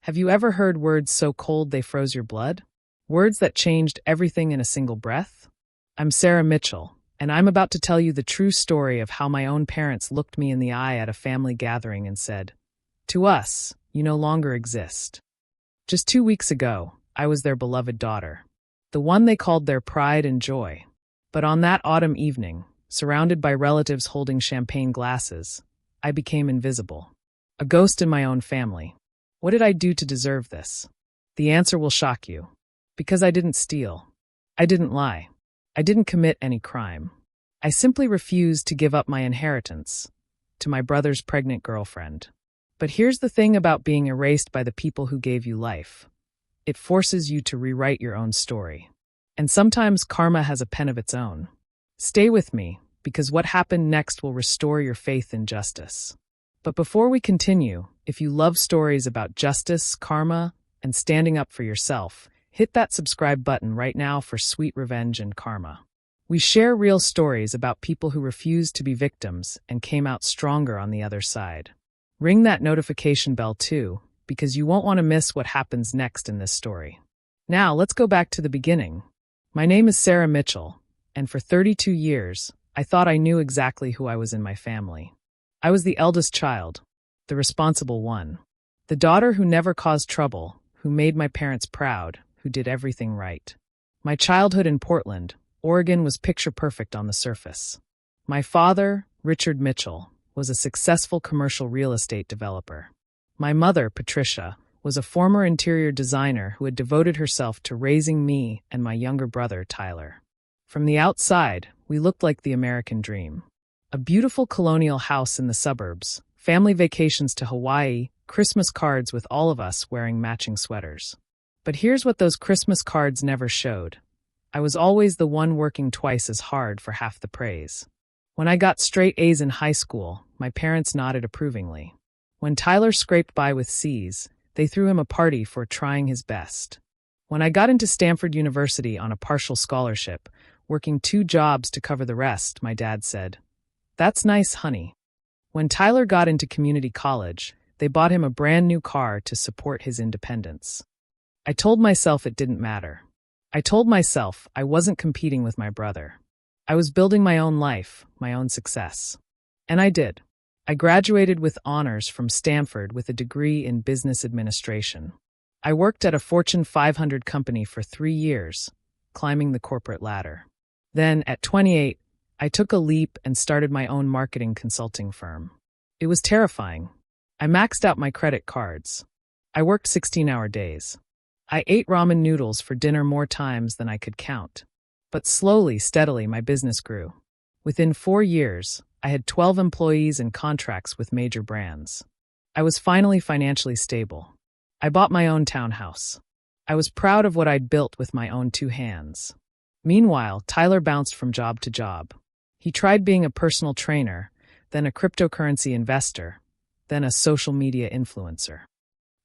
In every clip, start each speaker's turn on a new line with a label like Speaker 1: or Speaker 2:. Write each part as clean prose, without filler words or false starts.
Speaker 1: Have you ever heard words so cold they froze your blood? Words that changed everything in a single breath? I'm Sarah Mitchell, and I'm about to tell you the true story of how my own parents looked me in the eye at a family gathering and said, "To us, you no longer exist." Just 2 weeks ago, I was their beloved daughter, the one they called their pride and joy. But on that autumn evening, surrounded by relatives holding champagne glasses, I became invisible. A ghost in my own family. What did I do to deserve this? The answer will shock you. Because I didn't steal. I didn't lie. I didn't commit any crime. I simply refused to give up my inheritance to my brother's pregnant girlfriend. But here's the thing about being erased by the people who gave you life. It forces you to rewrite your own story. And sometimes karma has a pen of its own. Stay with me, because what happened next will restore your faith in justice. But before we continue, if you love stories about justice, karma, and standing up for yourself, hit that subscribe button right now for sweet revenge and karma. We share real stories about people who refused to be victims and came out stronger on the other side. Ring that notification bell too, because you won't want to miss what happens next in this story. Now, let's go back to the beginning. My name is Sarah Mitchell, and for 32 years, I thought I knew exactly who I was in my family. I was the eldest child, the responsible one, the daughter who never caused trouble, who made my parents proud, who did everything right. My childhood in Portland, Oregon was picture perfect on the surface. My father, Richard Mitchell, was a successful commercial real estate developer. My mother, Patricia, was a former interior designer who had devoted herself to raising me and my younger brother, Tyler. From the outside, we looked like the American dream. A beautiful colonial house in the suburbs, family vacations to Hawaii, Christmas cards with all of us wearing matching sweaters. But here's what those Christmas cards never showed. I was always the one working twice as hard for half the praise. When I got straight A's in high school, my parents nodded approvingly. When Tyler scraped by with C's, they threw him a party for trying his best. When I got into Stanford University on a partial scholarship, working 2 jobs to cover the rest, my dad said, "That's nice, honey." When Tyler got into community college, they bought him a brand new car to support his independence. I told myself it didn't matter. I told myself I wasn't competing with my brother. I was building my own life, my own success. And I did. I graduated with honors from Stanford with a degree in business administration. I worked at a Fortune 500 company for 3 years, climbing the corporate ladder. Then, at 28, I took a leap and started my own marketing consulting firm. It was terrifying. I maxed out my credit cards. I worked 16-hour days. I ate ramen noodles for dinner more times than I could count. But slowly, steadily, my business grew. Within 4 years, I had 12 employees and contracts with major brands. I was finally financially stable. I bought my own townhouse. I was proud of what I'd built with my own 2 hands. Meanwhile, Tyler bounced from job to job. He tried being a personal trainer, then a cryptocurrency investor, then a social media influencer.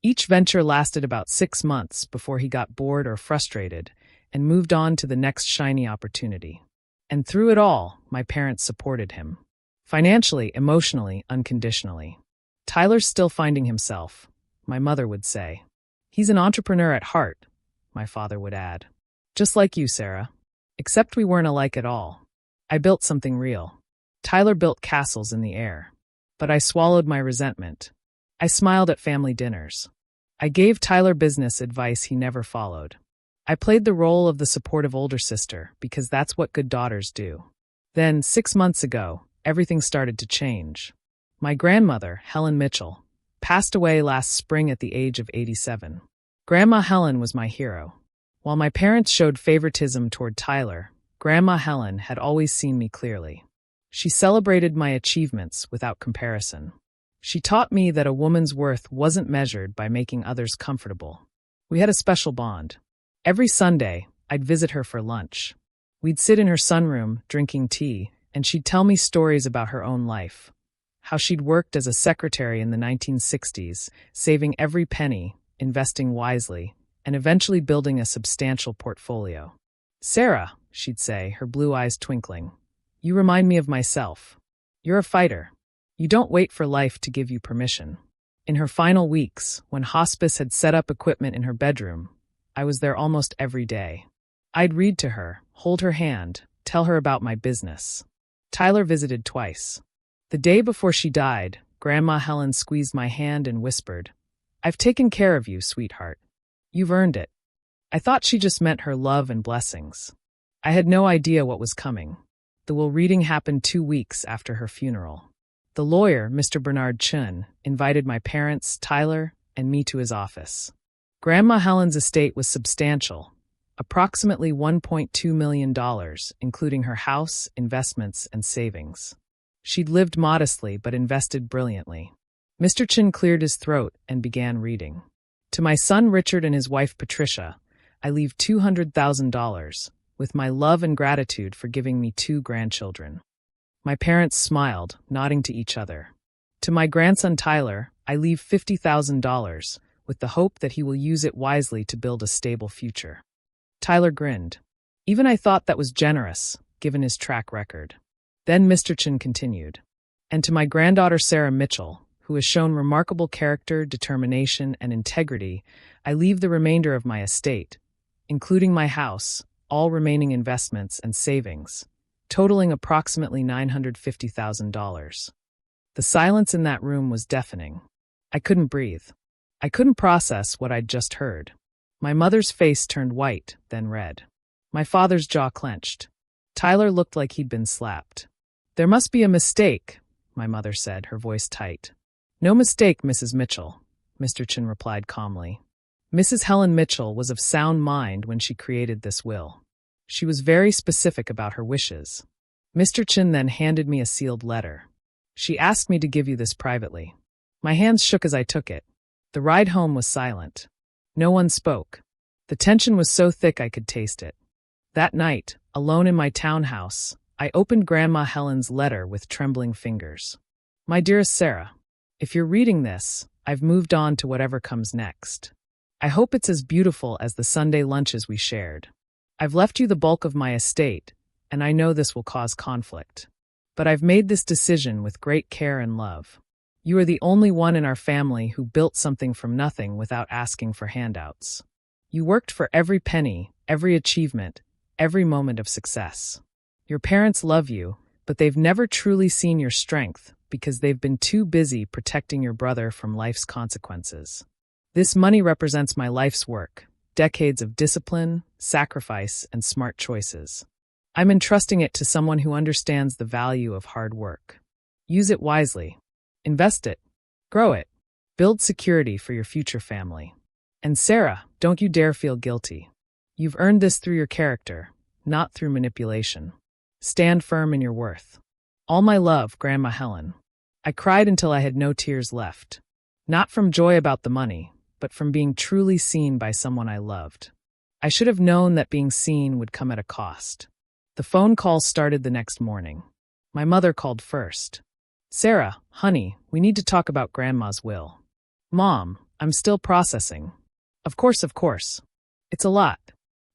Speaker 1: Each venture lasted about 6 months before he got bored or frustrated and moved on to the next shiny opportunity. And through it all, my parents supported him. Financially, emotionally, unconditionally. Tyler's still finding himself, my mother would say. He's an entrepreneur at heart, my father would add. Just like you, Sarah. Except we weren't alike at all. I built something real. Tyler built castles in the air. But I swallowed my resentment. I smiled at family dinners. I gave Tyler business advice he never followed. I played the role of the supportive older sister because that's what good daughters do. Then, 6 months ago, everything started to change. My grandmother, Helen Mitchell, passed away last spring at the age of 87. Grandma Helen was my hero. While my parents showed favoritism toward Tyler, Grandma Helen had always seen me clearly. She celebrated my achievements without comparison. She taught me that a woman's worth wasn't measured by making others comfortable. We had a special bond. Every Sunday, I'd visit her for lunch. We'd sit in her sunroom, drinking tea, and she'd tell me stories about her own life. How she'd worked as a secretary in the 1960s, saving every penny, investing wisely, and eventually building a substantial portfolio. "Sarah," she'd say, her blue eyes twinkling, "you remind me of myself. You're a fighter. You don't wait for life to give you permission. In her final weeks, when hospice had set up equipment in her bedroom, I was there almost every day. I'd read to her, hold her hand, tell her about my business. Tyler visited twice. The day before she died, Grandma Helen squeezed my hand and whispered, "I've taken care of you, sweetheart. You've earned it." I thought she just meant her love and blessings. I had no idea what was coming. The will reading happened 2 weeks after her funeral. The lawyer, Mr. Bernard Chun, invited my parents, Tyler, and me to his office. Grandma Helen's estate was substantial, approximately $1.2 million, including her house, investments, and savings. She'd lived modestly but invested brilliantly. Mr. Chin cleared his throat and began reading. To my son Richard and his wife Patricia, I leave $200,000, with my love and gratitude for giving me 2 grandchildren. My parents smiled, nodding to each other. To my grandson Tyler, I leave $50,000, with the hope that he will use it wisely to build a stable future. Tyler grinned. Even I thought that was generous, given his track record. Then Mr. Chin continued. And to my granddaughter Sarah Mitchell, who has shown remarkable character, determination, and integrity, I leave the remainder of my estate, including my house, all remaining investments and savings, totaling approximately $950,000. The silence in that room was deafening. I couldn't breathe. I couldn't process what I'd just heard. My mother's face turned white, then red. My father's jaw clenched. Tyler looked like he'd been slapped. "There must be a mistake," my mother said, her voice tight. "No mistake, Mrs. Mitchell," Mr. Chin replied calmly. Mrs. Helen Mitchell was of sound mind when she created this will. She was very specific about her wishes. Mr. Chin then handed me a sealed letter. "She asked me to give you this privately." My hands shook as I took it. The ride home was silent. No one spoke. The tension was so thick I could taste it. That night, alone in my townhouse, I opened Grandma Helen's letter with trembling fingers. "My dearest Sarah, if you're reading this, I've moved on to whatever comes next. I hope it's as beautiful as the Sunday lunches we shared. I've left you the bulk of my estate, and I know this will cause conflict. But I've made this decision with great care and love. You are the only one in our family who built something from nothing without asking for handouts. You worked for every penny, every achievement, every moment of success. Your parents love you, but they've never truly seen your strength because they've been too busy protecting your brother from life's consequences. This money represents my life's work, decades of discipline, sacrifice, and smart choices. I'm entrusting it to someone who understands the value of hard work. Use it wisely. Invest it. Grow it. Build security for your future family. And Sarah, don't you dare feel guilty. You've earned this through your character, not through manipulation. Stand firm in your worth. All my love, Grandma Helen." I cried until I had no tears left. Not from joy about the money, but from being truly seen by someone I loved. I should have known that being seen would come at a cost. The phone calls started the next morning. My mother called first. "Sarah, honey, we need to talk about Grandma's will." "Mom, I'm still processing." Of course. It's a lot.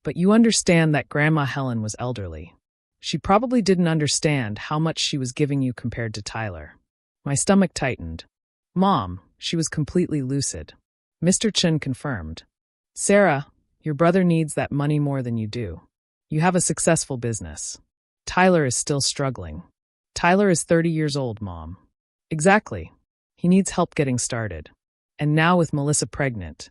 Speaker 1: But you understand that Grandma Helen was elderly. She probably didn't understand how much she was giving you compared to Tyler. My stomach tightened. "Mom, she was completely lucid." Mr. Chin confirmed. "Sarah, your brother needs that money more than you do. You have a successful business. Tyler is still struggling." "Tyler is 30 years old, Mom." "Exactly. He needs help getting started. And now with Melissa pregnant."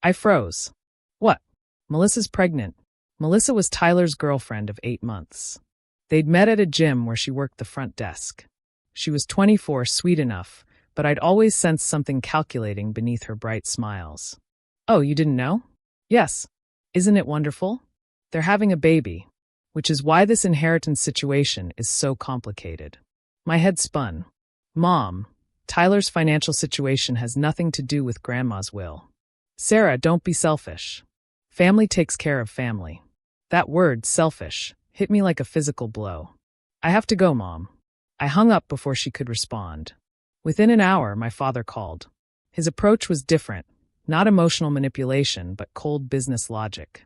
Speaker 1: I froze. "What? Melissa's pregnant?" Melissa was Tyler's girlfriend of 8 months. They'd met at a gym where she worked the front desk. She was 24, sweet enough, but I'd always sensed something calculating beneath her bright smiles. "Oh, you didn't know?" "Yes. Isn't it wonderful? They're having a baby, which is why this inheritance situation is so complicated." My head spun. "Mom, Tyler's financial situation has nothing to do with Grandma's will." "Sarah, don't be selfish. Family takes care of family." That word, selfish, hit me like a physical blow. "I have to go, Mom." I hung up before she could respond. Within an hour, my father called. His approach was different, not emotional manipulation, but cold business logic.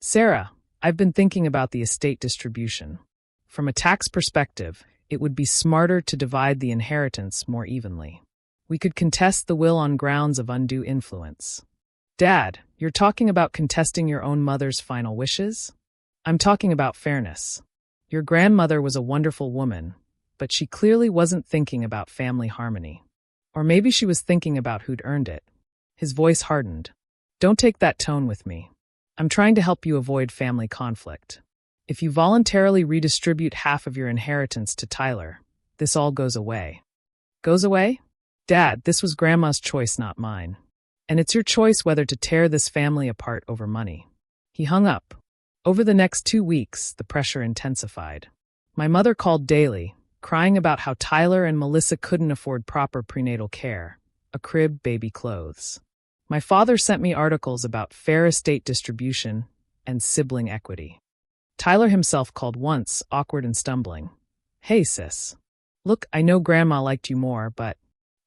Speaker 1: "Sarah, I've been thinking about the estate distribution. From a tax perspective, it would be smarter to divide the inheritance more evenly. We could contest the will on grounds of undue influence. Dad, you're talking about contesting your own mother's final wishes? I'm talking about fairness. Your grandmother was a wonderful woman, but she clearly wasn't thinking about family harmony. Or maybe she was thinking about who'd earned it. His voice hardened. Don't take that tone with me. I'm trying to help you avoid family conflict. If you voluntarily redistribute half of your inheritance to Tyler, this all goes away. Goes away? Dad, this was Grandma's choice, not mine. And it's your choice whether to tear this family apart over money. He hung up. Over the next 2 weeks, the pressure intensified. My mother called daily, crying about how Tyler and Melissa couldn't afford proper prenatal care, a crib, baby clothes. My father sent me articles about fair estate distribution and sibling equity. Tyler himself called once, awkward and stumbling. Hey, sis. Look, I know Grandma liked you more, but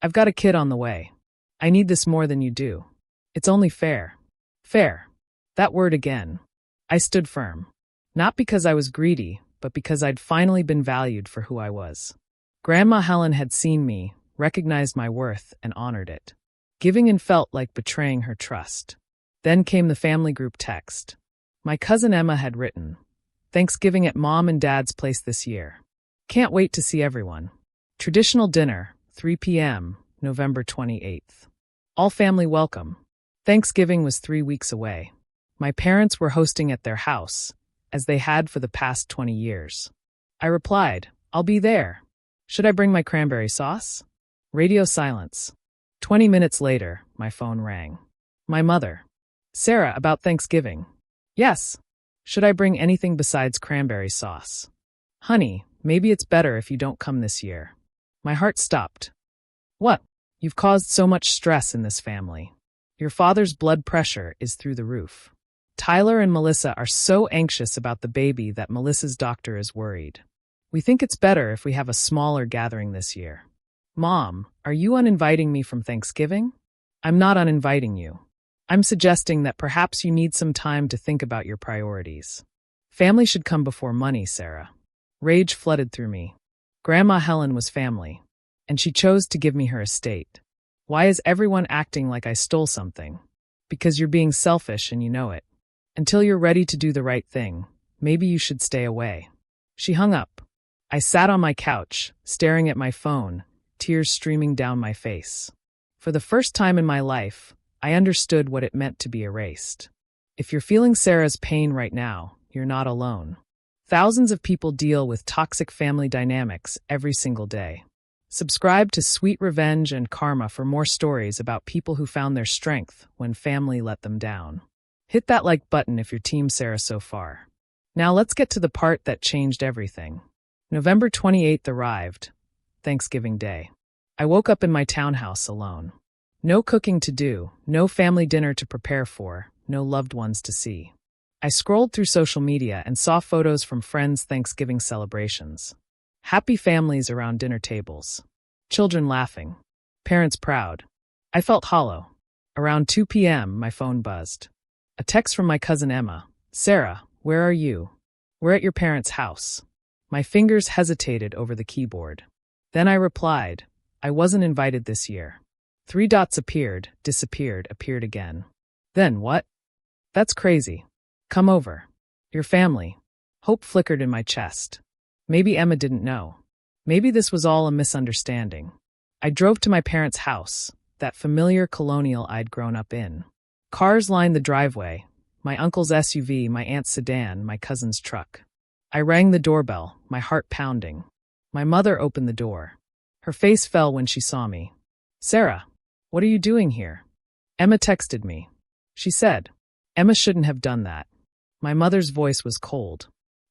Speaker 1: I've got a kid on the way. I need this more than you do. It's only fair. Fair. That word again. I stood firm. Not because I was greedy, but because I'd finally been valued for who I was. Grandma Helen had seen me, recognized my worth, and honored it. Giving in felt like betraying her trust. Then came the family group text. My cousin Emma had written, Thanksgiving at Mom and Dad's place this year. Can't wait to see everyone. Traditional dinner, 3 p.m., November 28th. All family welcome. Thanksgiving was 3 weeks away. My parents were hosting at their house, as they had for the past 20 years. I replied, I'll be there. Should I bring my cranberry sauce? Radio silence. 20 minutes later, my phone rang. My mother. Sarah, about Thanksgiving. Yes. Should I bring anything besides cranberry sauce? Honey, maybe it's better if you don't come this year. My heart stopped. What? You've caused so much stress in this family. Your father's blood pressure is through the roof. Tyler and Melissa are so anxious about the baby that Melissa's doctor is worried. We think it's better if we have a smaller gathering this year. Mom, are you uninviting me from Thanksgiving? I'm not uninviting you. I'm suggesting that perhaps you need some time to think about your priorities. Family should come before money, Sarah. Rage flooded through me. Grandma Helen was family, and she chose to give me her estate. Why is everyone acting like I stole something? Because you're being selfish and you know it. Until you're ready to do the right thing, maybe you should stay away. She hung up. I sat on my couch, staring at my phone, tears streaming down my face. For the first time in my life, I understood what it meant to be erased. If you're feeling Sarah's pain right now, you're not alone. Thousands of people deal with toxic family dynamics every single day. Subscribe to Sweet Revenge and Karma for more stories about people who found their strength when family let them down. Hit that like button if you're Team Sarah so far. Now let's get to the part that changed everything. November 28th arrived, Thanksgiving Day. I woke up in my townhouse alone. No cooking to do, no family dinner to prepare for, no loved ones to see. I scrolled through social media and saw photos from friends' Thanksgiving celebrations. Happy families around dinner tables. Children laughing. Parents proud. I felt hollow. Around 2 p.m., my phone buzzed. A text from my cousin Emma. Sarah, where are you? We're at your parents' house. My fingers hesitated over the keyboard. Then I replied, I wasn't invited this year. 3 dots appeared, disappeared, appeared again. Then what? That's crazy. Come over. Your family. Hope flickered in my chest. Maybe Emma didn't know. Maybe this was all a misunderstanding. I drove to my parents' house, that familiar colonial I'd grown up in. Cars lined the driveway, my uncle's SUV, my aunt's sedan, my cousin's truck. I rang the doorbell, my heart pounding. My mother opened the door. Her face fell when she saw me. Sarah, what are you doing here? Emma texted me. She said, Emma shouldn't have done that. My mother's voice was cold.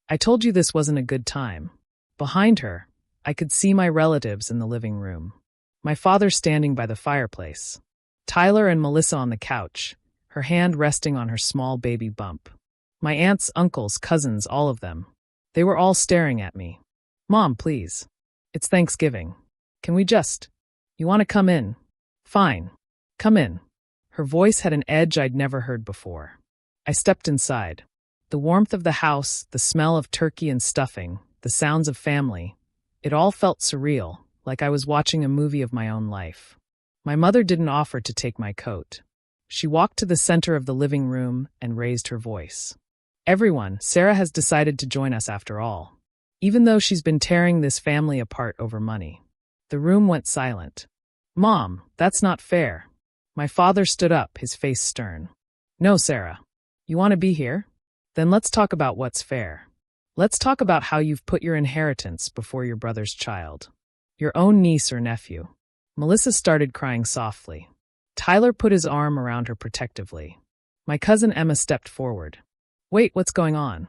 Speaker 1: I told you this wasn't a good time. Behind her, I could see my relatives in the living room. My father standing by the fireplace. Tyler and Melissa on the couch, her hand resting on her small baby bump. My aunts, uncles, cousins, all of them. They were all staring at me. Mom, please. It's Thanksgiving. Can we just... You want to come in? Fine. Come in. Her voice had an edge I'd never heard before. I stepped inside. The warmth of the house, the smell of turkey and stuffing, the sounds of family, it all felt surreal, like I was watching a movie of my own life. My mother didn't offer to take my coat. She walked to the center of the living room and raised her voice. Everyone, Sarah has decided to join us after all. Even though she's been tearing this family apart over money. The room went silent. Mom, that's not fair. My father stood up, his face stern. No, Sarah. You want to be here? Then let's talk about what's fair. Let's talk about how you've put your inheritance before your brother's child. Your own niece or nephew. Melissa started crying softly. Tyler put his arm around her protectively. My cousin Emma stepped forward. Wait, what's going on?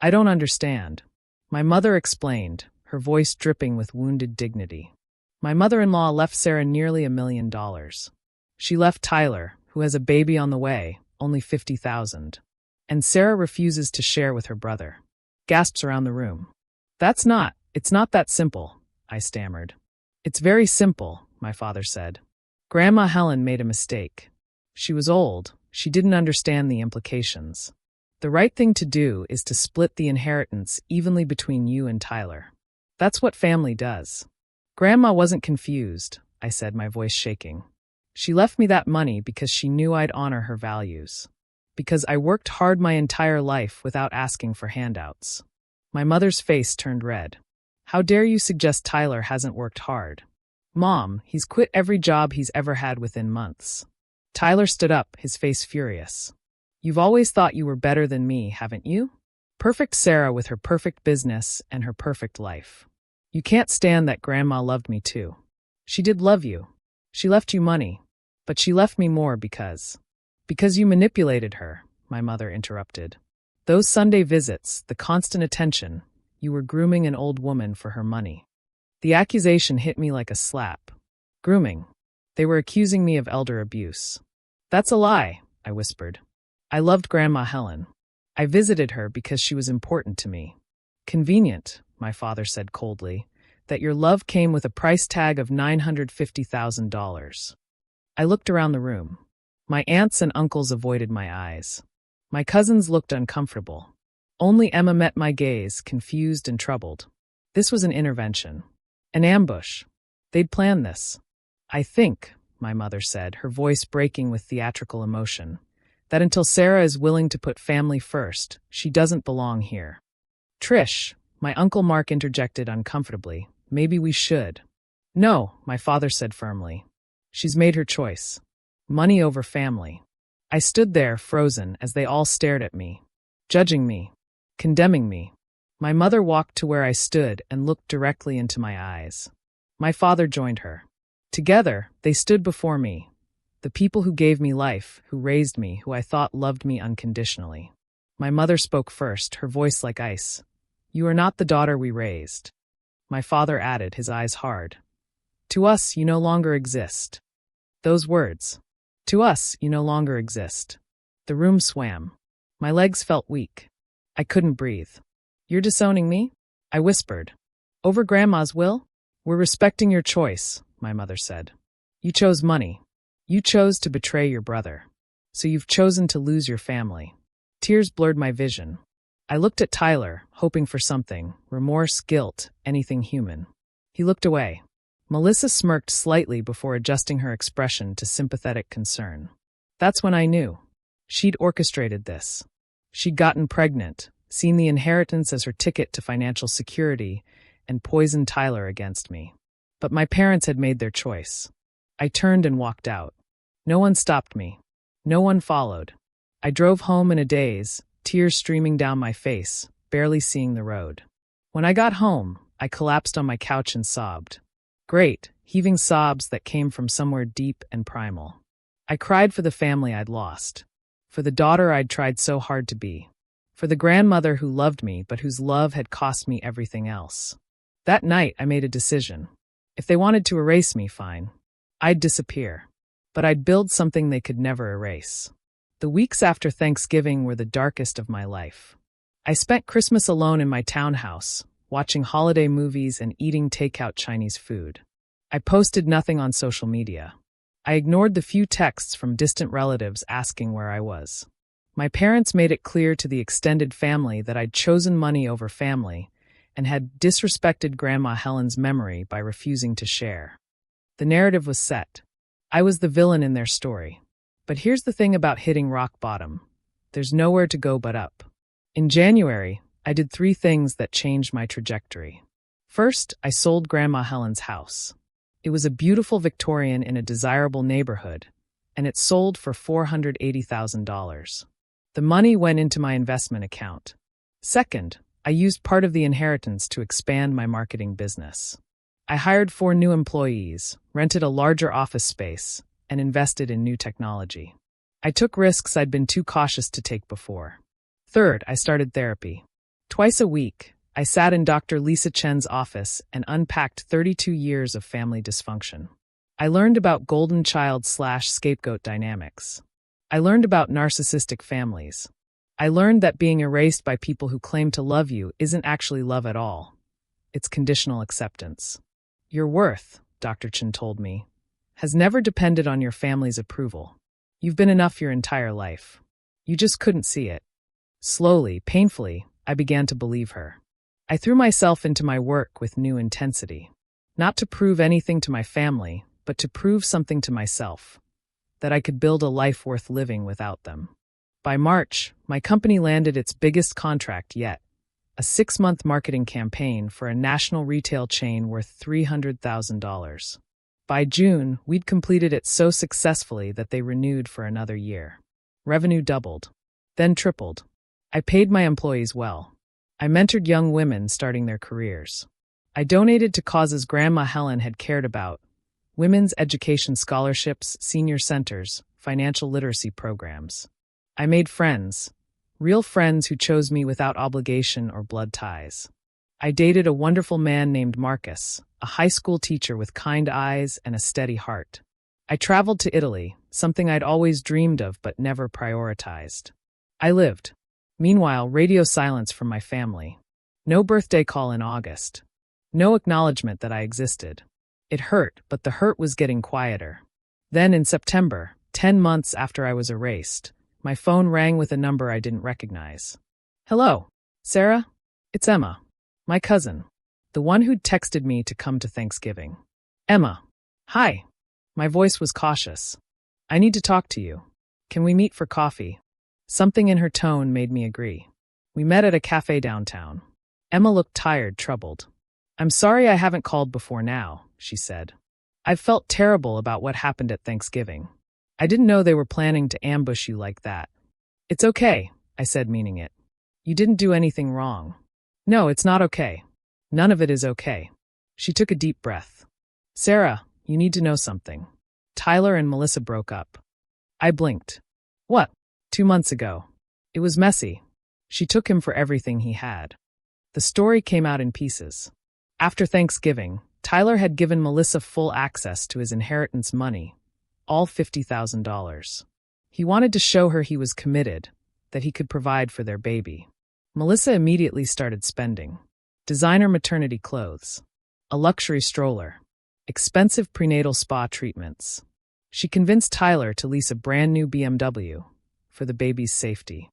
Speaker 1: I don't understand. My mother explained, her voice dripping with wounded dignity. My mother-in-law left Sarah nearly $1 million. She left Tyler, who has a baby on the way, only $50,000. And Sarah refuses to share with her brother. Gasps around the room. It's not that simple, I stammered. It's very simple, my father said. Grandma Helen made a mistake. She was old, she didn't understand the implications. The right thing to do is to split the inheritance evenly between you and Tyler. That's what family does. Grandma wasn't confused, I said, my voice shaking. She left me that money because she knew I'd honor her values. Because I worked hard my entire life without asking for handouts. My mother's face turned red. How dare you suggest Tyler hasn't worked hard? Mom, he's quit every job he's ever had within months. Tyler stood up, his face furious. You've always thought you were better than me, haven't you? Perfect Sarah with her perfect business and her perfect life. You can't stand that Grandma loved me too. She did love you. She left you money. But she left me more because you manipulated her, my mother interrupted. Those Sunday visits, the constant attention, you were grooming an old woman for her money. The accusation hit me like a slap. Grooming. They were accusing me of elder abuse. That's a lie, I whispered. I loved Grandma Helen. I visited her because she was important to me. Convenient, my father said coldly, that your love came with a price tag of $950,000. I looked around the room. My aunts and uncles avoided my eyes. My cousins looked uncomfortable. Only Emma met my gaze, confused and troubled. This was an intervention. An ambush. They'd planned this. I think, my mother said, her voice breaking with theatrical emotion, that until Sarah is willing to put family first, she doesn't belong here. Trish, my Uncle Mark interjected uncomfortably, maybe we should. No, my father said firmly. She's made her choice. Money over family. I stood there, frozen, as they all stared at me, judging me, condemning me. My mother walked to where I stood and looked directly into my eyes. My father joined her. Together, they stood before me, the people who gave me life, who raised me, who I thought loved me unconditionally. My mother spoke first, her voice like ice. You are not the daughter we raised. My father added, his eyes hard. To us, you no longer exist. Those words. To us, you no longer exist. The room swam. My legs felt weak. I couldn't breathe. You're disowning me? I whispered. Over Grandma's will? We're respecting your choice, my mother said. You chose money. You chose to betray your brother. So you've chosen to lose your family. Tears blurred my vision. I looked at Tyler, hoping for something, remorse, guilt, anything human. He looked away. Melissa smirked slightly before adjusting her expression to sympathetic concern. That's when I knew. She'd orchestrated this. She'd gotten pregnant, seen the inheritance as her ticket to financial security, and poisoned Tyler against me. But my parents had made their choice. I turned and walked out. No one stopped me. No one followed. I drove home in a daze, tears streaming down my face, barely seeing the road. When I got home, I collapsed on my couch and sobbed. Great, heaving sobs that came from somewhere deep and primal. I cried for the family I'd lost. For the daughter I'd tried so hard to be. For the grandmother who loved me but whose love had cost me everything else. That night I made a decision. If they wanted to erase me, fine. I'd disappear. But I'd build something they could never erase. The weeks after Thanksgiving were the darkest of my life. I spent Christmas alone in my townhouse, watching holiday movies and eating takeout Chinese food. I posted nothing on social media. I ignored the few texts from distant relatives asking where I was. My parents made it clear to the extended family that I'd chosen money over family and had disrespected Grandma Helen's memory by refusing to share. The narrative was set. I was the villain in their story. But here's the thing about hitting rock bottom. There's nowhere to go but up. In January, I did 3 things that changed my trajectory. First, I sold Grandma Helen's house. It was a beautiful Victorian in a desirable neighborhood, and it sold for $480,000. The money went into my investment account. Second, I used part of the inheritance to expand my marketing business. I hired 4 new employees, rented a larger office space, and invested in new technology. I took risks I'd been too cautious to take before. Third, I started therapy. Twice a week, I sat in Dr. Lisa Chen's office and unpacked 32 years of family dysfunction. I learned about golden child/scapegoat dynamics. I learned about narcissistic families. I learned that being erased by people who claim to love you isn't actually love at all. It's conditional acceptance. Your worth, Dr. Chen told me, has never depended on your family's approval. You've been enough your entire life. You just couldn't see it. Slowly, painfully, I began to believe her. I threw myself into my work with new intensity. Not to prove anything to my family, but to prove something to myself. That I could build a life worth living without them. By March, my company landed its biggest contract yet, a 6-month marketing campaign for a national retail chain worth $300,000. By June, we'd completed it so successfully that they renewed for another year. Revenue doubled, then tripled. I paid my employees well. I mentored young women starting their careers. I donated to causes Grandma Helen had cared about: women's education scholarships, senior centers, financial literacy programs. I made friends, real friends who chose me without obligation or blood ties. I dated a wonderful man named Marcus, a high school teacher with kind eyes and a steady heart. I traveled to Italy, something I'd always dreamed of but never prioritized. I lived. Meanwhile, radio silence from my family. No birthday call in August. No acknowledgement that I existed. It hurt, but the hurt was getting quieter. Then in September, 10 months after I was erased, my phone rang with a number I didn't recognize. Hello, Sarah? It's Emma. My cousin. The one who'd texted me to come to Thanksgiving. Emma. Hi. My voice was cautious. I need to talk to you. Can we meet for coffee? Something in her tone made me agree. We met at a cafe downtown. Emma looked tired, troubled. I'm sorry I haven't called before now, she said. I've felt terrible about what happened at Thanksgiving. I didn't know they were planning to ambush you like that. It's okay, I said, meaning it. You didn't do anything wrong. No, it's not okay. None of it is okay. She took a deep breath. Sarah, you need to know something. Tyler and Melissa broke up. I blinked. What? 2 months ago. It was messy. She took him for everything he had. The story came out in pieces. After Thanksgiving, Tyler had given Melissa full access to his inheritance money, all $50,000. He wanted to show her he was committed, that he could provide for their baby. Melissa immediately started spending. Designer maternity clothes, a luxury stroller, expensive prenatal spa treatments. She convinced Tyler to lease a brand new BMW for the baby's safety.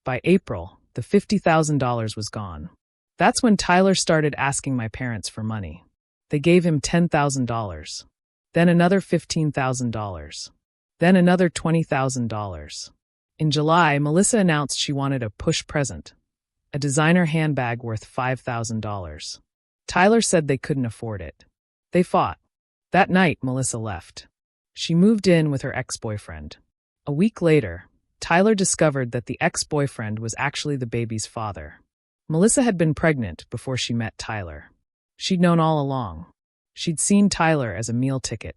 Speaker 1: By April, the $50,000 was gone. That's when Tyler started asking my parents for money. They gave him $10,000, then another $15,000, then another $20,000. In July, Melissa announced she wanted a push present, a designer handbag worth $5,000. Tyler said they couldn't afford it. They fought. That night, Melissa left. She moved in with her ex-boyfriend. A week later, Tyler discovered that the ex-boyfriend was actually the baby's father. Melissa had been pregnant before she met Tyler. She'd known all along. She'd seen Tyler as a meal ticket.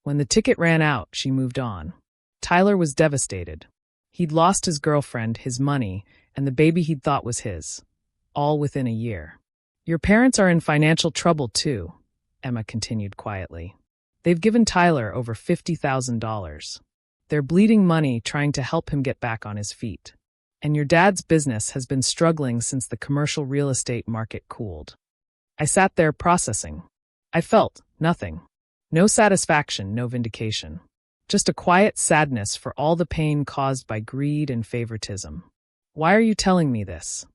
Speaker 1: When the ticket ran out, she moved on. Tyler was devastated. He'd lost his girlfriend, his money, and the baby he'd thought was his, all within a year. Your parents are in financial trouble too, Emma continued quietly. They've given Tyler over $50,000. They're bleeding money trying to help him get back on his feet. And your dad's business has been struggling since the commercial real estate market cooled. I sat there processing. I felt nothing. No satisfaction, no vindication. Just a quiet sadness for all the pain caused by greed and favoritism. Why are you telling me this?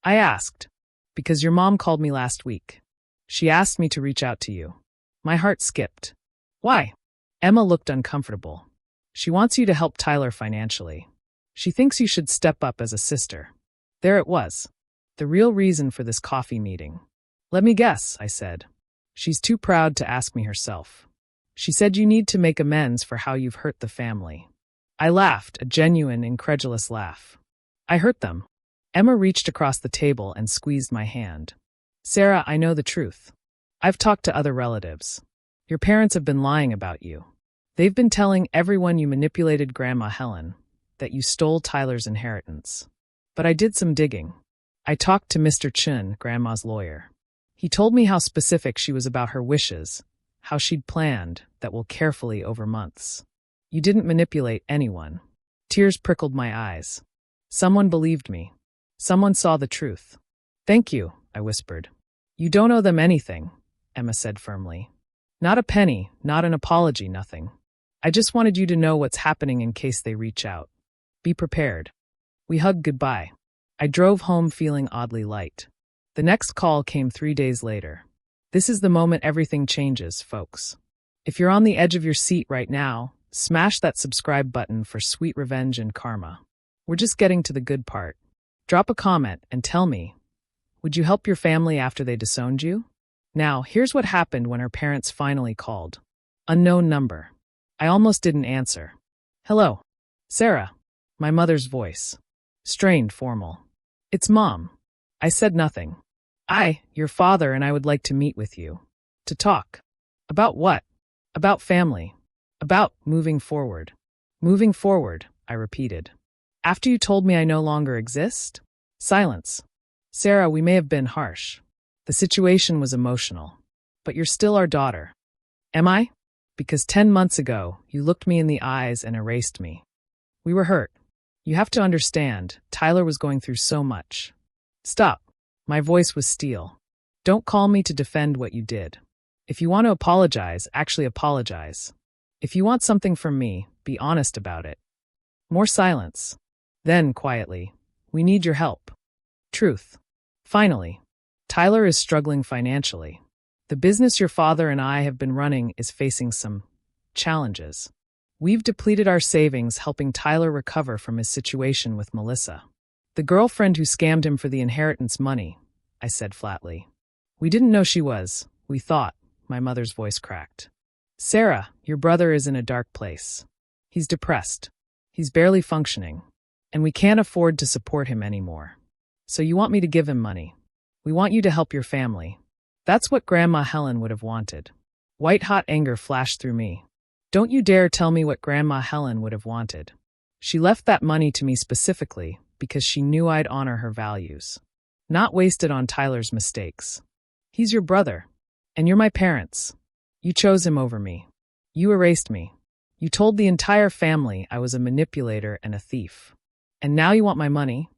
Speaker 1: I asked. Because your mom called me last week. She asked me to reach out to you. My heart skipped. Why? Emma looked uncomfortable. She wants you to help Tyler financially. She thinks you should step up as a sister. There it was. The real reason for this coffee meeting. Let me guess, I said. She's too proud to ask me herself. She said you need to make amends for how you've hurt the family. I laughed, a genuine, incredulous laugh. I hurt them. Emma reached across the table and squeezed my hand. Sarah, I know the truth. I've talked to other relatives. Your parents have been lying about you. They've been telling everyone you manipulated Grandma Helen, that you stole Tyler's inheritance. But I did some digging. I talked to Mr. Chun, Grandma's lawyer. He told me how specific she was about her wishes, how she'd planned that will carefully over months. You didn't manipulate anyone. Tears prickled my eyes. Someone believed me. Someone saw the truth. Thank you, I whispered. You don't owe them anything, Emma said firmly. Not a penny, not an apology, nothing. I just wanted you to know what's happening in case they reach out. Be prepared. We hugged goodbye. I drove home feeling oddly light. The next call came 3 days later. This is the moment everything changes, folks. If you're on the edge of your seat right now, smash that subscribe button for sweet revenge and karma. We're just getting to the good part. Drop a comment and tell me, would you help your family after they disowned you? Now, here's what happened when her parents finally called. Unknown number. I almost didn't answer. Hello. Sarah. My mother's voice. Strained, formal. It's Mom. I said nothing. Your father, and I would like to meet with you. To talk. About what? About family. About moving forward. Moving forward, I repeated. After you told me I no longer exist? Silence. Sarah, we may have been harsh. The situation was emotional. But you're still our daughter. Am I? Because 10 months ago, you looked me in the eyes and erased me. We were hurt. You have to understand, Tyler was going through so much. Stop. My voice was steel. Don't call me to defend what you did. If you want to apologize, actually apologize. If you want something from me, be honest about it. More silence. Then, quietly, we need your help. Truth. Finally, Tyler is struggling financially. The business your father and I have been running is facing some challenges. We've depleted our savings helping Tyler recover from his situation with Melissa. The girlfriend who scammed him for the inheritance money, I said flatly. We didn't know she was. We thought. My mother's voice cracked. Sarah, your brother is in a dark place. He's depressed. He's barely functioning. And we can't afford to support him anymore. So you want me to give him money. We want you to help your family. That's what Grandma Helen would have wanted. White-hot anger flashed through me. Don't you dare tell me what Grandma Helen would have wanted. She left that money to me specifically because she knew I'd honor her values. Not waste it on Tyler's mistakes. He's your brother. And you're my parents. You chose him over me. You erased me. You told the entire family I was a manipulator and a thief. And now you want my money?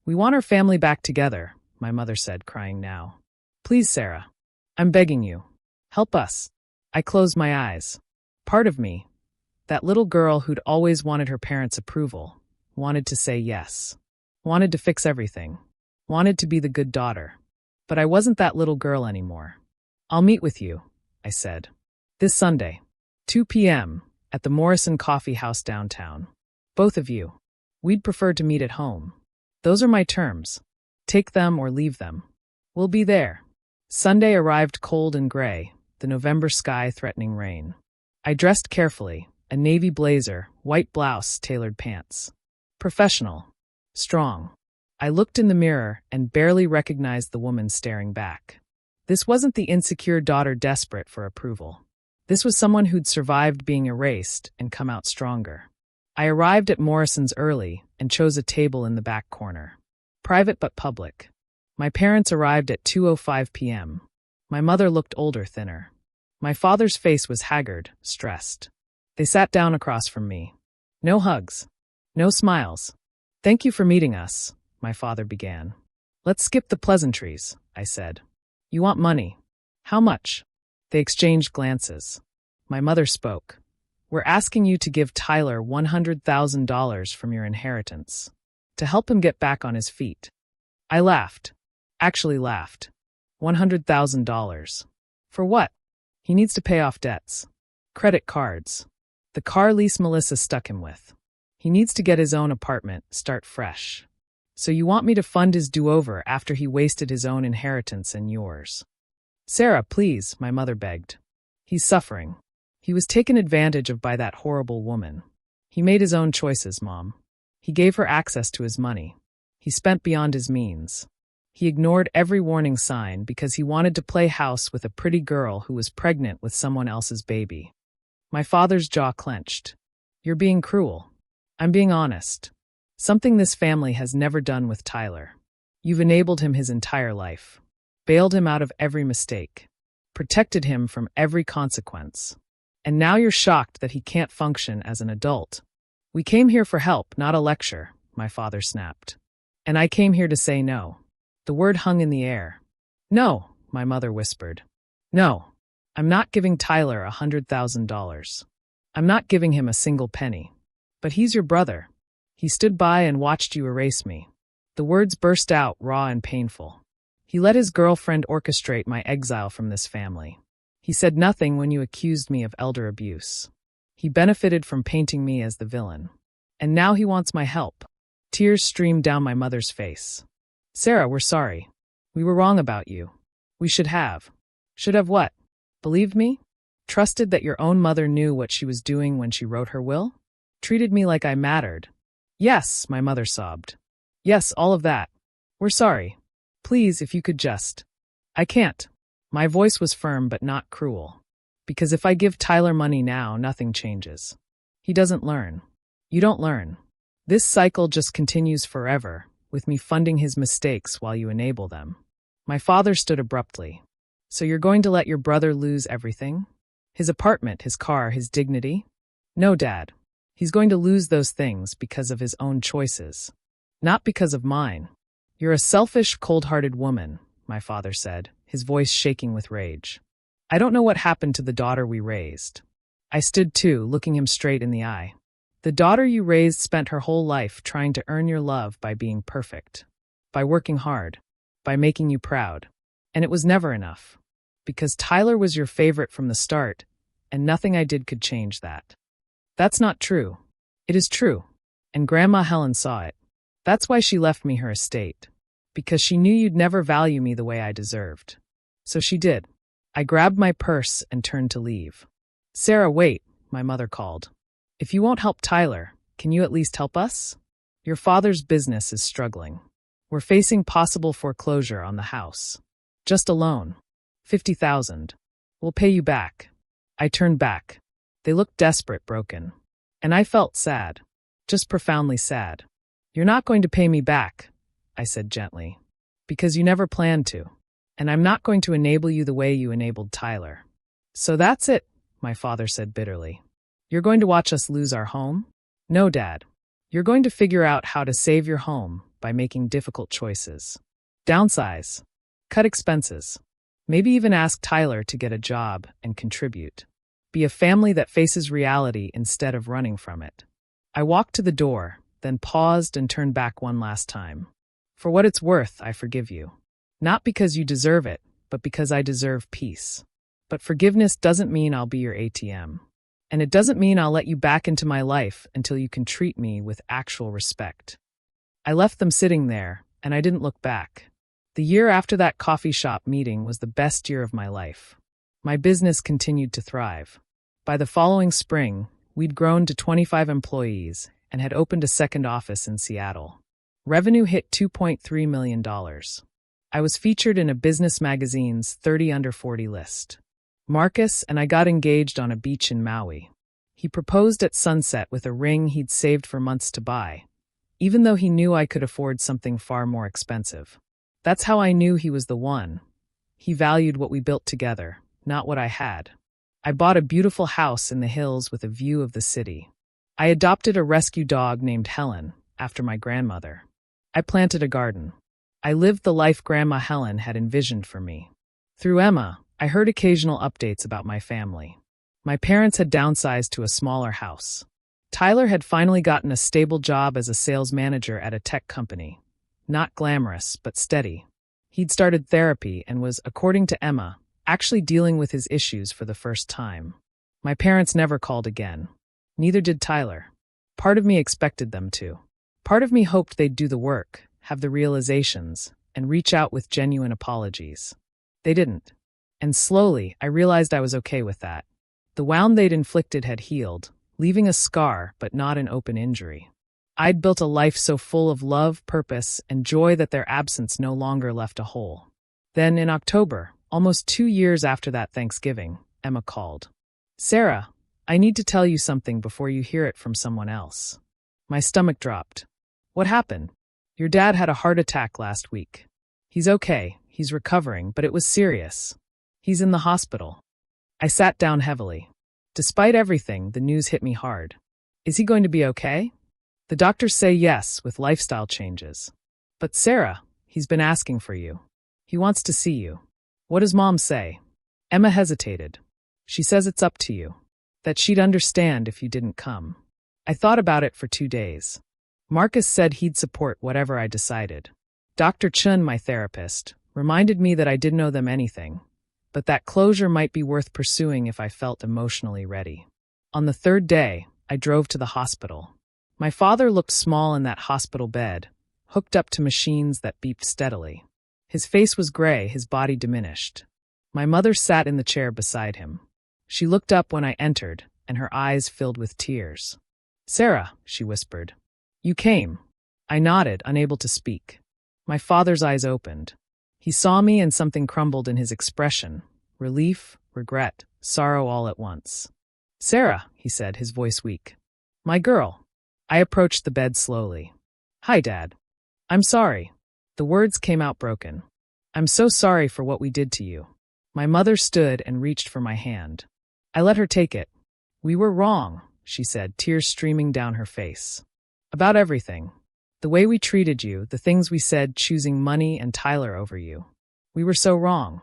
Speaker 1: We want our family back together, my mother said, crying now. Please, Sarah. I'm begging you. Help us. I closed my eyes. Part of me, that little girl who'd always wanted her parents' approval, wanted to say yes. Wanted to fix everything. Wanted to be the good daughter. But I wasn't that little girl anymore. I'll meet with you, I said. This Sunday, 2 p.m., at the Morrison Coffee House downtown. Both of you. We'd prefer to meet at home. Those are my terms. Take them or leave them. We'll be there. Sunday arrived cold and gray, the November sky threatening rain. I dressed carefully, a navy blazer, white blouse, tailored pants. Professional. Strong. I looked in the mirror and barely recognized the woman staring back. This wasn't the insecure daughter desperate for approval. This was someone who'd survived being erased and come out stronger. I arrived at Morrison's early and chose a table in the back corner. Private but public. My parents arrived at 2:05 p.m. My mother looked older, thinner. My father's face was haggard, stressed. They sat down across from me. No hugs. No smiles. Thank you for meeting us, my father began. Let's skip the pleasantries, I said. You want money. How much? They exchanged glances. My mother spoke. We're asking you to give Tyler $100,000 from your inheritance, to help him get back on his feet. I laughed. Actually laughed. $100,000. For what? He needs to pay off debts. Credit cards. The car lease Melissa stuck him with. He needs to get his own apartment, start fresh. So you want me to fund his do-over after he wasted his own inheritance and yours? Sarah, please, my mother begged. He's suffering. He was taken advantage of by that horrible woman. He made his own choices, Mom. He gave her access to his money. He spent beyond his means. He ignored every warning sign because he wanted to play house with a pretty girl who was pregnant with someone else's baby. My father's jaw clenched. You're being cruel. I'm being honest. Something this family has never done with Tyler. You've enabled him his entire life, bailed him out of every mistake, protected him from every consequence. And now you're shocked that he can't function as an adult. We came here for help, not a lecture, my father snapped. And I came here to say no. The word hung in the air. No, my mother whispered. No, I'm not giving Tyler $100,000. I'm not giving him a single penny. But he's your brother. He stood by and watched you erase me. The words burst out, raw and painful. He let his girlfriend orchestrate my exile from this family. He said nothing when you accused me of elder abuse. He benefited from painting me as the villain. And now he wants my help. Tears streamed down my mother's face. Sarah, we're sorry. We were wrong about you. We should have. Should have what? Believed me? Trusted that your own mother knew what she was doing when she wrote her will? Treated me like I mattered. Yes, my mother sobbed. Yes, all of that. We're sorry. Please, if you could just. I can't. My voice was firm but not cruel. Because if I give Tyler money now, nothing changes. He doesn't learn. You don't learn. This cycle just continues forever, with me funding his mistakes while you enable them. My father stood abruptly. So you're going to let your brother lose everything? His apartment, his car, his dignity? No, Dad. He's going to lose those things because of his own choices. Not because of mine. You're a selfish, cold-hearted woman, my father said, his voice shaking with rage. I don't know what happened to the daughter we raised. I stood too, looking him straight in the eye. The daughter you raised spent her whole life trying to earn your love by being perfect, by working hard, by making you proud. And it was never enough. Because Tyler was your favorite from the start, and nothing I did could change that. That's not true. It is true. And Grandma Helen saw it. That's why she left me her estate. Because she knew you'd never value me the way I deserved. So she did. I grabbed my purse and turned to leave. Sarah, wait, my mother called. If you won't help Tyler, can you at least help us? Your father's business is struggling. We're facing possible foreclosure on the house. Just a loan. $50,000. We'll pay you back. I turned back. They looked desperate, broken. And I felt sad. Just profoundly sad. You're not going to pay me back, I said gently. Because you never planned to. And I'm not going to enable you the way you enabled Tyler. So that's it, my father said bitterly. You're going to watch us lose our home? No, Dad. You're going to figure out how to save your home by making difficult choices. Downsize. Cut expenses. Maybe even ask Tyler to get a job and contribute. Be a family that faces reality instead of running from it. I walked to the door, then paused and turned back one last time. For what it's worth, I forgive you. Not because you deserve it, but because I deserve peace. But forgiveness doesn't mean I'll be your ATM. And it doesn't mean I'll let you back into my life until you can treat me with actual respect. I left them sitting there, and I didn't look back. The year after that coffee shop meeting was the best year of my life. My business continued to thrive. By the following spring, we'd grown to 25 employees and had opened a second office in Seattle. Revenue hit $2.3 million. I was featured in a business magazine's 30 under 40 list. Marcus and I got engaged on a beach in Maui. He proposed at sunset with a ring he'd saved for months to buy, even though he knew I could afford something far more expensive. That's how I knew he was the one. He valued what we built together, not what I had. I bought a beautiful house in the hills with a view of the city. I adopted a rescue dog named Helen, after my grandmother. I planted a garden. I lived the life Grandma Helen had envisioned for me. Through Emma, I heard occasional updates about my family. My parents had downsized to a smaller house. Tyler had finally gotten a stable job as a sales manager at a tech company. Not glamorous, but steady. He'd started therapy and was, according to Emma, actually dealing with his issues for the first time. My parents never called again. Neither did Tyler. Part of me expected them to. Part of me hoped they'd do the work, have the realizations, and reach out with genuine apologies. They didn't. And slowly, I realized I was okay with that. The wound they'd inflicted had healed, leaving a scar but not an open injury. I'd built a life so full of love, purpose, and joy that their absence no longer left a hole. Then, in October, almost 2 years after that Thanksgiving, Emma called. "Sarah, I need to tell you something before you hear it from someone else." My stomach dropped. "What happened?" "Your dad had a heart attack last week. He's okay, he's recovering, but it was serious. He's in the hospital." I sat down heavily. Despite everything, the news hit me hard. "Is he going to be okay?" "The doctors say yes, with lifestyle changes." "But Sarah, he's been asking for you. He wants to see you." "What does Mom say?" Emma hesitated. "She says it's up to you. That she'd understand if you didn't come." I thought about it for 2 days. Marcus said he'd support whatever I decided. Dr. Chun, my therapist, reminded me that I didn't owe them anything, but that closure might be worth pursuing if I felt emotionally ready. On the 3rd day, I drove to the hospital. My father looked small in that hospital bed, hooked up to machines that beeped steadily. His face was gray, his body diminished. My mother sat in the chair beside him. She looked up when I entered, and her eyes filled with tears. "Sarah," she whispered. "You came." I nodded, unable to speak. My father's eyes opened. He saw me and something crumbled in his expression. Relief, regret, sorrow all at once. "Sarah," he said, his voice weak. "My girl." I approached the bed slowly. "Hi, Dad." "I'm sorry." The words came out broken. "I'm so sorry for what we did to you." My mother stood and reached for my hand. I let her take it. "We were wrong," she said, tears streaming down her face. "About everything. The way we treated you, the things we said, choosing money and Tyler over you. We were so wrong.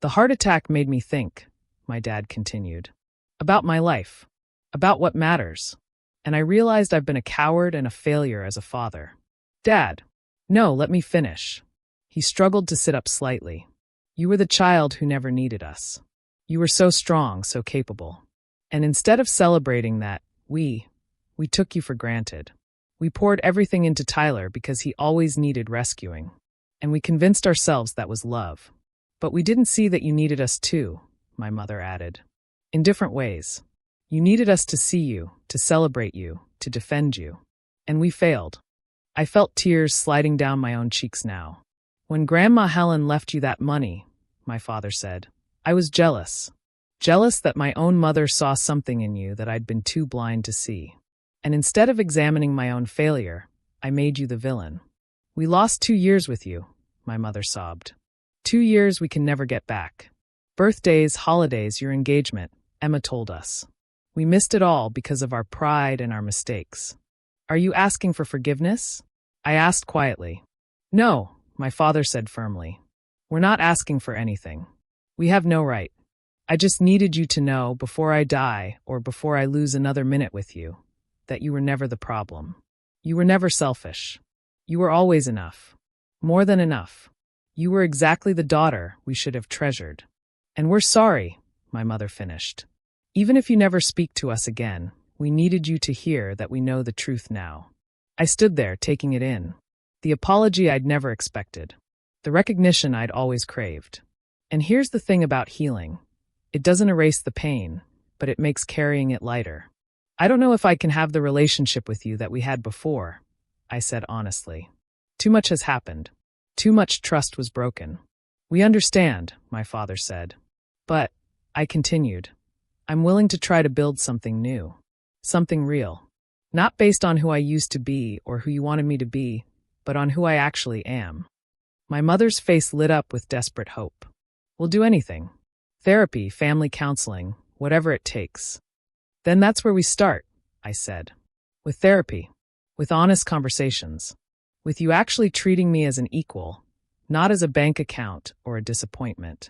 Speaker 1: The heart attack made me think," my dad continued, "about my life, about what matters. And I realized I've been a coward and a failure as a father." "Dad." "No, let me finish." He struggled to sit up slightly. "You were the child who never needed us. You were so strong, so capable. And instead of celebrating that, we took you for granted. We poured everything into Tyler because he always needed rescuing. And we convinced ourselves that was love. But we didn't see that you needed us too," my mother added. "In different ways. You needed us to see you, to celebrate you, to defend you. And we failed." I felt tears sliding down my own cheeks now. "When Grandma Helen left you that money," my father said, "I was jealous. Jealous that my own mother saw something in you that I'd been too blind to see. And instead of examining my own failure, I made you the villain. We lost 2 years with you," my mother sobbed. 2 years we can never get back. Birthdays, holidays, your engagement," Emma told us. "We missed it all because of our pride and our mistakes. Are you asking for forgiveness?" I asked quietly. "No," my father said firmly. "We're not asking for anything. We have no right. I just needed you to know before I die or before I lose another minute with you, that you were never the problem. You were never selfish. You were always enough. More than enough. You were exactly the daughter we should have treasured. And we're sorry," my mother finished. "Even if you never speak to us again, we needed you to hear that we know the truth now." I stood there, taking it in. The apology I'd never expected. The recognition I'd always craved. And here's the thing about healing. It doesn't erase the pain, but it makes carrying it lighter. "I don't know if I can have the relationship with you that we had before," I said honestly. "Too much has happened. Too much trust was broken." "We understand," my father said. "But," I continued, "I'm willing to try to build something new. Something real. Not based on who I used to be or who you wanted me to be, but on who I actually am." My mother's face lit up with desperate hope. "We'll do anything. Therapy, family counseling, whatever it takes." "Then that's where we start," I said. "With therapy. With honest conversations. With you actually treating me as an equal, not as a bank account or a disappointment."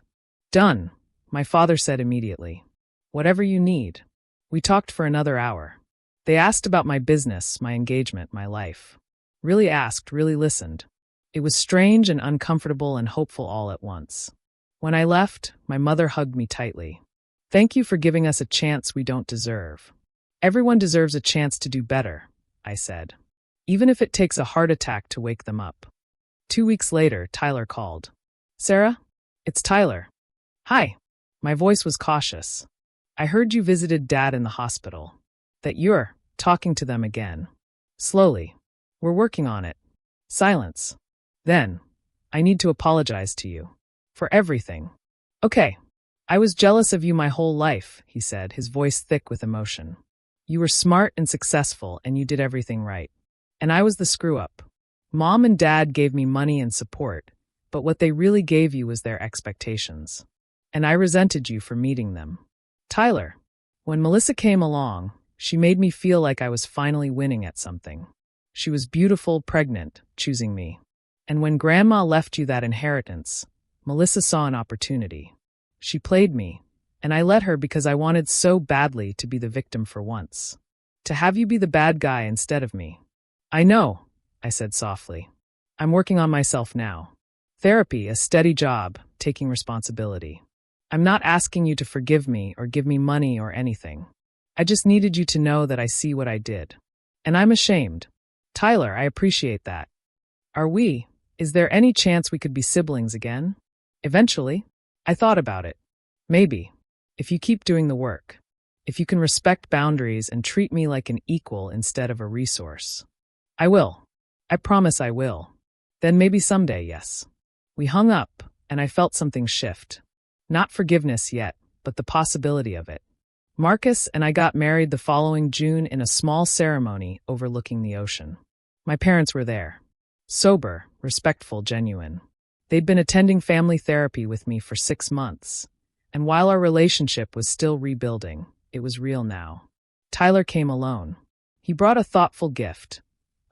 Speaker 1: "Done," my father said immediately. "Whatever you need." We talked for another hour. They asked about my business, my engagement, my life. Really asked, really listened. It was strange and uncomfortable and hopeful all at once. When I left, my mother hugged me tightly. "Thank you for giving us a chance we don't deserve." Everyone deserves a chance to do better, I said. Even if it takes a heart attack to wake them up. 2 weeks later, Tyler called. Sarah, it's Tyler. Hi. My voice was cautious. I heard you visited Dad in the hospital. That you're talking to them again. Slowly. We're working on it. Silence. Then, I need to apologize to you. For everything. Okay. I was jealous of you my whole life, he said, his voice thick with emotion. You were smart and successful, and you did everything right. And I was the screw-up. Mom and Dad gave me money and support, but what they really gave you was their expectations. And I resented you for meeting them. Tyler, when Melissa came along, she made me feel like I was finally winning at something. She was beautiful, pregnant, choosing me. And when Grandma left you that inheritance, Melissa saw an opportunity. She played me, and I let her because I wanted so badly to be the victim for once. To have you be the bad guy instead of me. I know, I said softly. I'm working on myself now. Therapy, a steady job, taking responsibility. I'm not asking you to forgive me or give me money or anything. I just needed you to know that I see what I did. And I'm ashamed. Tyler, I appreciate that. Is there any chance we could be siblings again? Eventually. I thought about it. Maybe. If you keep doing the work. If you can respect boundaries and treat me like an equal instead of a resource. I will. I promise I will. Then maybe someday, yes. We hung up, and I felt something shift. Not forgiveness yet, but the possibility of it. Marcus and I got married the following June in a small ceremony overlooking the ocean. My parents were there. Sober, respectful, genuine. They'd been attending family therapy with me for 6 months, and while our relationship was still rebuilding, it was real now. Tyler came alone. He brought a thoughtful gift,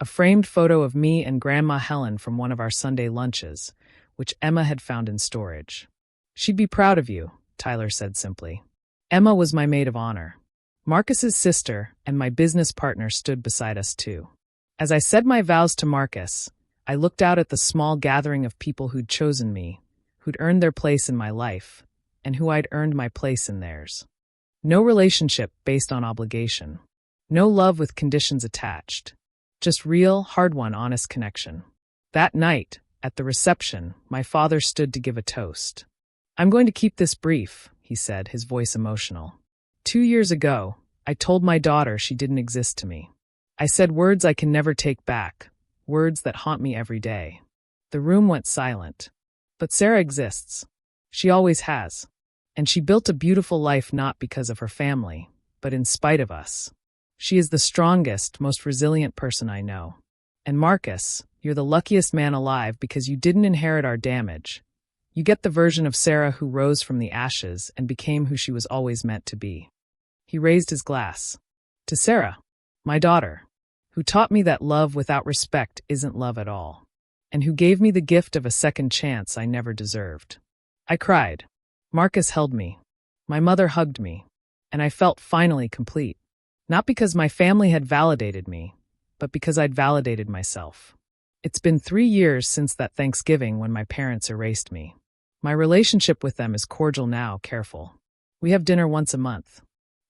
Speaker 1: a framed photo of me and Grandma Helen from one of our Sunday lunches, which Emma had found in storage. She'd be proud of you, Tyler said simply. Emma was my maid of honor. Marcus's sister and my business partner stood beside us too. As I said my vows to Marcus, I looked out at the small gathering of people who'd chosen me, who'd earned their place in my life, and who I'd earned my place in theirs. No relationship based on obligation. No love with conditions attached. Just real, hard-won, honest connection. That night, at the reception, my father stood to give a toast. I'm going to keep this brief, he said, his voice emotional. 2 years ago, I told my daughter she didn't exist to me. I said words I can never take back. Words that haunt me every day. The room went silent. But Sarah exists. She always has. And she built a beautiful life not because of her family, but in spite of us. She is the strongest, most resilient person I know. And Marcus, you're the luckiest man alive because you didn't inherit our damage. You get the version of Sarah who rose from the ashes and became who she was always meant to be. He raised his glass. To Sarah, my daughter, who taught me that love without respect isn't love at all, and who gave me the gift of a second chance I never deserved. I cried. Marcus held me. My mother hugged me, and I felt finally complete. Not because my family had validated me, but because I'd validated myself. It's been 3 years since that Thanksgiving when my parents erased me. My relationship with them is cordial now, careful. We have dinner once a month.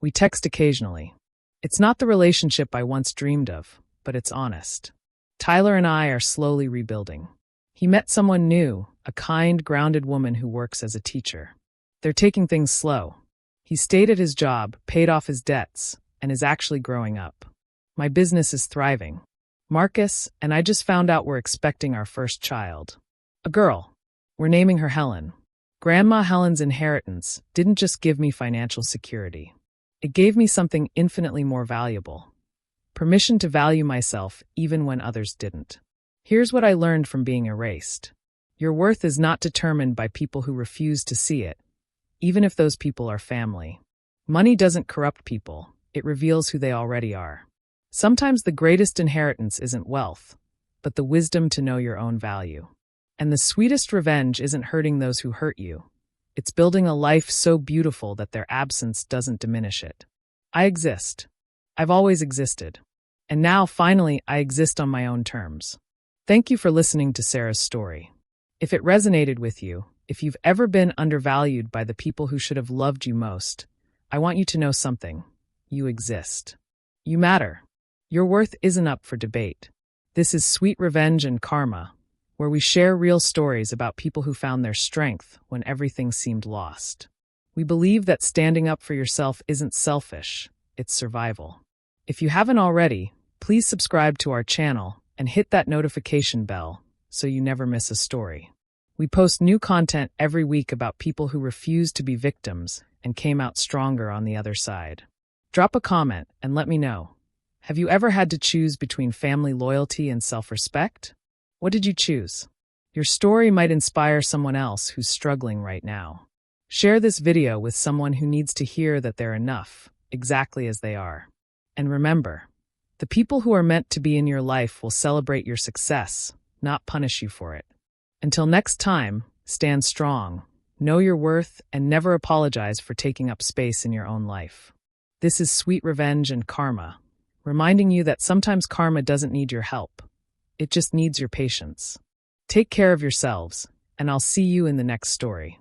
Speaker 1: We text occasionally. It's not the relationship I once dreamed of, but it's honest. Tyler and I are slowly rebuilding. He met someone new, a kind, grounded woman who works as a teacher. They're taking things slow. He stayed at his job, paid off his debts, and is actually growing up. My business is thriving. Marcus and I just found out we're expecting our first child. A girl. We're naming her Helen. Grandma Helen's inheritance didn't just give me financial security. It gave me something infinitely more valuable. Permission to value myself even when others didn't. Here's what I learned from being erased. Your worth is not determined by people who refuse to see it, even if those people are family. Money doesn't corrupt people, it reveals who they already are. Sometimes the greatest inheritance isn't wealth, but the wisdom to know your own value. And the sweetest revenge isn't hurting those who hurt you. It's building a life so beautiful that their absence doesn't diminish it. I exist. I've always existed. And now, finally, I exist on my own terms. Thank you for listening to Sarah's story. If it resonated with you, if you've ever been undervalued by the people who should have loved you most, I want you to know something. You exist. You matter. Your worth isn't up for debate. This is Sweet Revenge and Karma, where we share real stories about people who found their strength when everything seemed lost. We believe that standing up for yourself isn't selfish, it's survival. If you haven't already, please subscribe to our channel and hit that notification bell so you never miss a story. We post new content every week about people who refused to be victims and came out stronger on the other side. Drop a comment and let me know. Have you ever had to choose between family loyalty and self-respect? What did you choose? Your story might inspire someone else who's struggling right now. Share this video with someone who needs to hear that they're enough, exactly as they are. And remember, the people who are meant to be in your life will celebrate your success, not punish you for it. Until next time, stand strong, know your worth, and never apologize for taking up space in your own life. This is Sweet Revenge and Karma, reminding you that sometimes karma doesn't need your help. It just needs your patience. Take care of yourselves, and I'll see you in the next story.